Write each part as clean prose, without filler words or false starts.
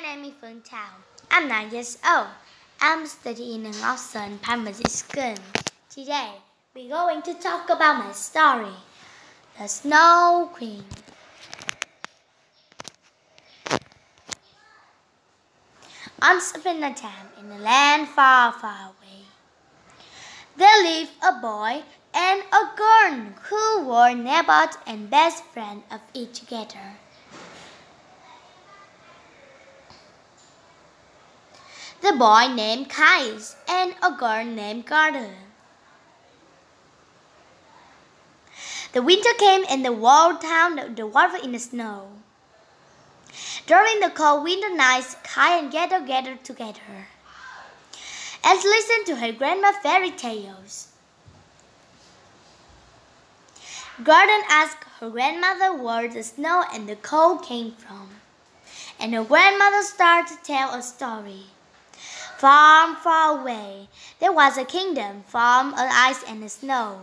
name is Phương Thảo. I'm 9 years old. I'm studying in Austin Primary School. Today, we're going to talk about my story, The Snow Queen. Once upon a time, in a land far, far away, there lived a boy and a girl who were neighbors and best friends of each other. The boy named Kais and a girl named Garden. The winter came and the whole town covered in the snow. During the cold winter nights, Kai and Gerda gathered together and listened to her grandma's fairy tales. Garden asked her grandmother where the snow and the cold came from, and her grandmother started to tell a story. Far, far away, there was a kingdom formed of ice and snow.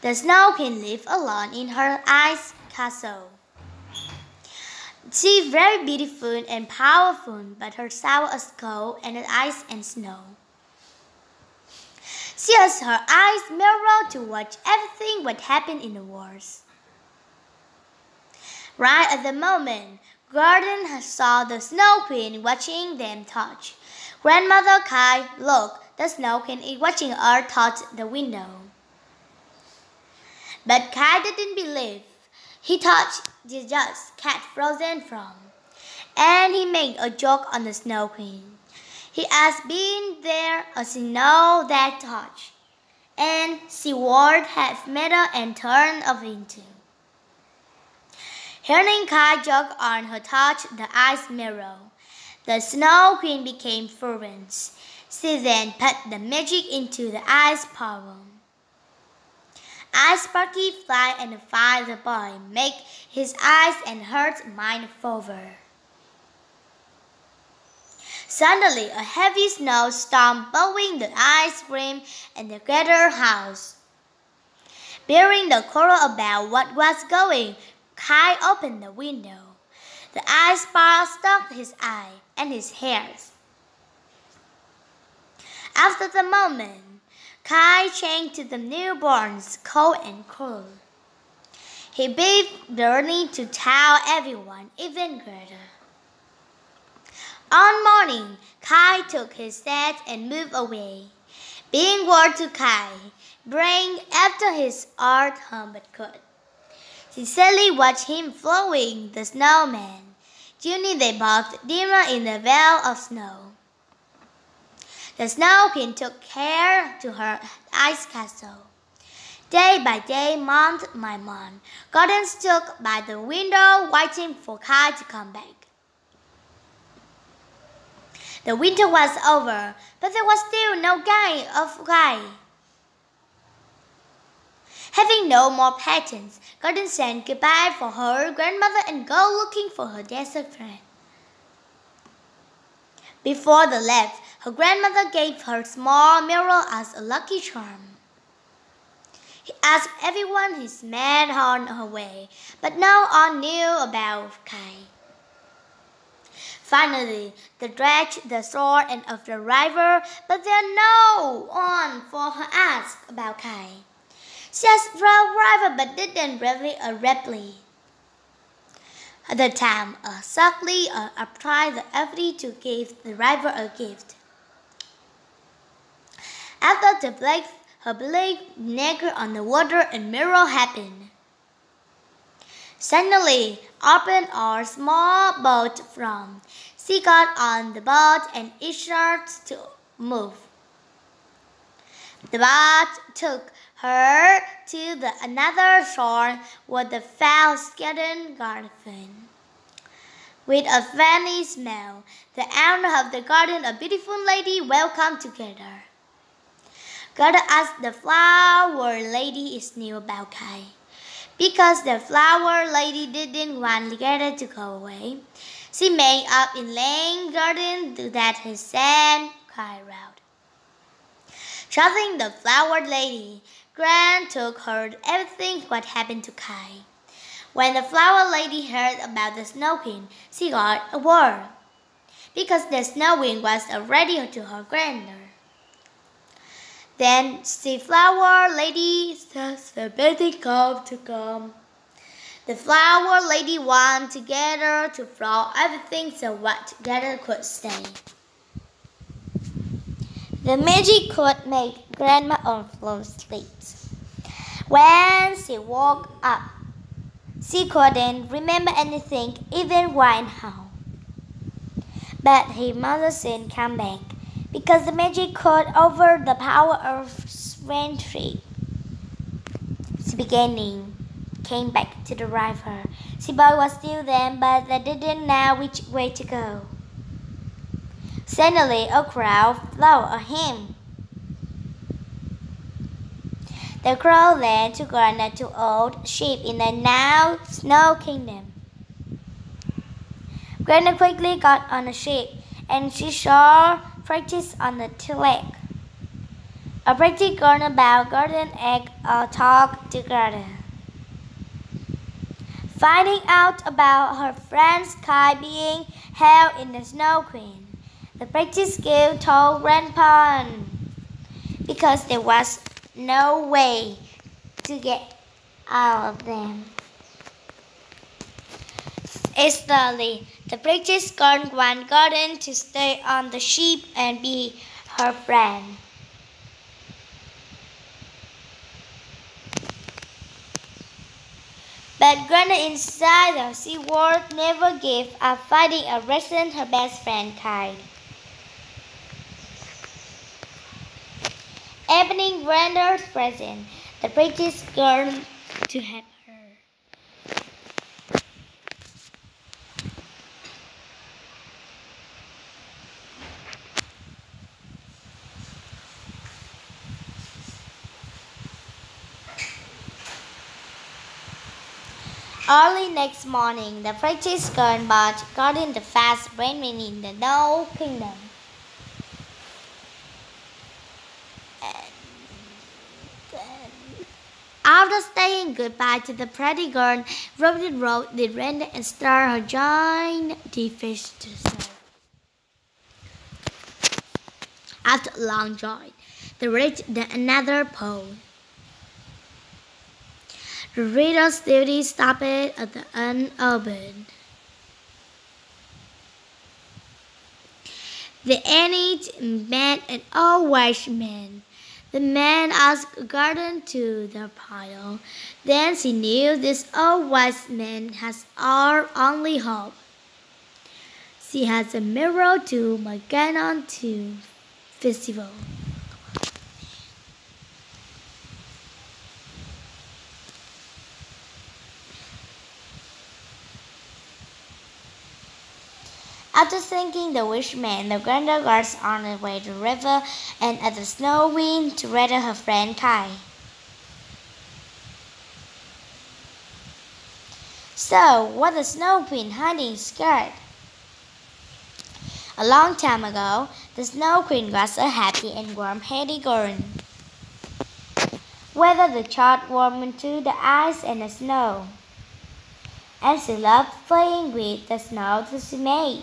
The Snow Queen lived alone in her ice castle. She was very beautiful and powerful, but her soul was cold and ice and snow. She used her eyes mirror to watch everything what happened in the world. Right at the moment, Garden saw the Snow Queen watching them touch. Grandmother Kai, look, the Snow Queen is watching her touch the window. But Kai didn't believe. He touched the just cat frozen from, and he made a joke on the Snow Queen. He asked being there a snow that touch, and she would have metal and turned of into. Hearing Kai joke on her touch the ice mirror, the Snow Queen became furious. She then put the magic into the ice power. Ice sparky fly and fire the boy, make his eyes and heart mind over. Suddenly, a heavy snowstorm blowing the ice cream and the gather house. Bearing the quarrel about what was going, Kai opened the window. The ice bar stuck his eye and his hairs. After the moment, Kai changed to the newborns, cold and cool. He begged Bernie to tell everyone, even Greta. On morning, Kai took his set and moved away, being word to Kai, bring after his art home but could. She sadly watched him flowing the snowman. Juni they both dimmer in the veil of snow. The Snow Queen took care to her ice castle. Day by day, month by month, Garden stood by the window waiting for Kai to come back. The winter was over, but there was still no sign of Kai. Having no more patents, Garden said goodbye for her grandmother and go looking for her desert friend. Before they left, her grandmother gave her a small mirror as a lucky charm. He asked everyone he met on her way, but no one knew about Kai. Finally, they dragged the sword and of the river, but there no one for her ask about Kai. She asked the river, but didn't really a reply. At the time, sadly, applied the ability to give the river a gift. After the black, her black nigger on the water and mirror happened. Suddenly, opened a small boat from. She got on the boat and it started to move. The boat took her to another shore where the fowl skeleton garden. With a funny smell, the owner of the garden, a beautiful lady, welcomed together. God asked the flower lady is new about Kai. Because the flower lady didn't want Gerda to go away, she made up in laying garden that he sent Kai out. Trusting the flower lady, Gran took her everything what happened to Kai. When the flower lady heard about the Snow Queen, she got a word. because the snow queen was already to her grandeur. Then the flower lady says the baby come to come. The flower lady wanted together to flow everything so what together could stay. The magic could make Grandma overflow sleep. When she woke up, she couldn't remember anything, even while home. But her mother soon came back, because the magic could over the power of Sventree. She came back to the river. The boy was still there, but they didn't know which way to go. Suddenly, a crowd followed him. The crowd led to Grandma to old sheep in the now Snow Kingdom. Grandma quickly got on a sheep, and she saw practice on the lake. A pretty girl about garden egg all talked together. Finding out about her friend's kite being held in the Snow Queen, the practice girl told Grandpa because there was no way to get out of them. Slowly, the practice girl went garden to stay on the sheep and be her friend. But Grandma inside the sea world never gave up fighting a reason her best friend Kite. Opening Granda's present, the prettiest girl to help her. Early next morning, the prettiest girl got in the fast raining in the Snow Kingdom. After saying goodbye to the pretty girl, Robin rode the reindeer and started her giant fish to snow. After a long journey, they reached another pole. The reader's duty stopped at the unopened. The Enid met an old wise man. The man asked garden to the pile. Then she knew this old wise man has our only hope. She has a mirror to Maganon to festival. After thanking the wise man, the grandeur guards on the way to the river and at the snow wind to rescue her friend Kai. So, what the Snow Queen hiding scared? A long time ago, the Snow Queen was a happy and warm-hearted girl. Weathered the child warm into the ice and the snow, and she loved playing with the snow that she made.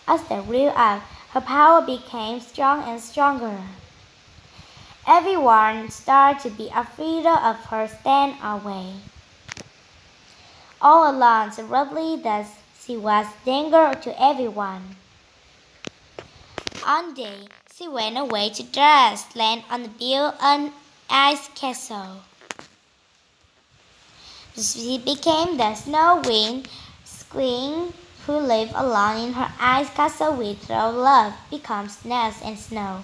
As they grew up, her power became strong and stronger. Everyone started to be afraid of her stand away. All along, so roughly that she was danger to everyone. One day, she went away to just land on the build an ice castle. She became the Snow Queen who lived alone in her ice castle with her love becomes snow and snow.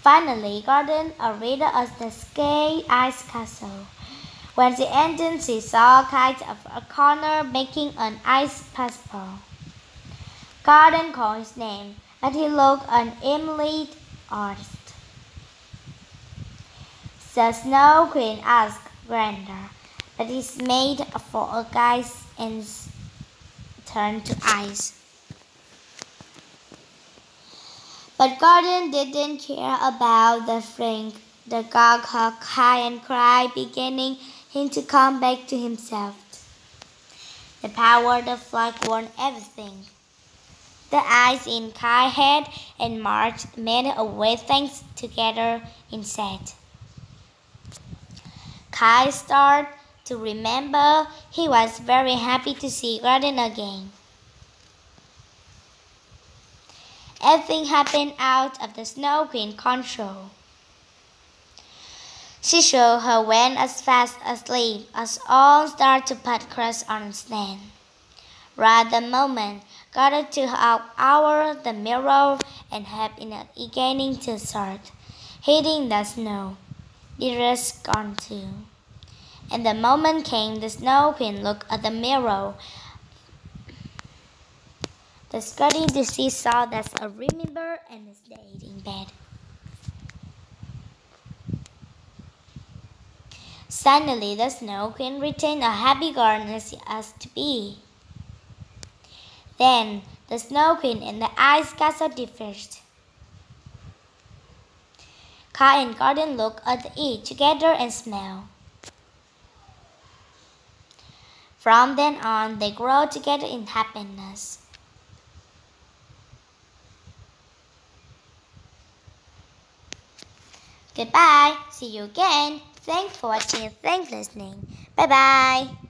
Finally, Garden arrived at the sky ice castle. When she entered, she saw Kite of a corner making an ice passport. Garden called his name, but he looked an emerald artist. The Snow Queen asked Grandeur, but he's made for a guise and turned to ice. But Garden didn't care about the thing. The god high and cried, beginning him to come back to himself. The power of flight won everything. The eyes in Kai's head and March made away things together instead. Kai started to remember he was very happy to see Garden again. Everything happened out of the Snow Queen's control. She showed her went as fast asleep as all started to put crust on its stand. Right the moment, got to hour the mirror and helped in beginning to start, hitting the snow. The rest gone too. And the moment came, the Snow Queen looked at the mirror. The study to see saw that's a remember and stayed in bed. Suddenly, the Snow Queen retained a happy garden as she asked to be. Then the Snow Queen and the Ice Castle differed. Kai and Garden looked at it together and smiled. From then on, they grew together in happiness. Goodbye. See you again. Thanks for watching and thanks for listening. Bye bye.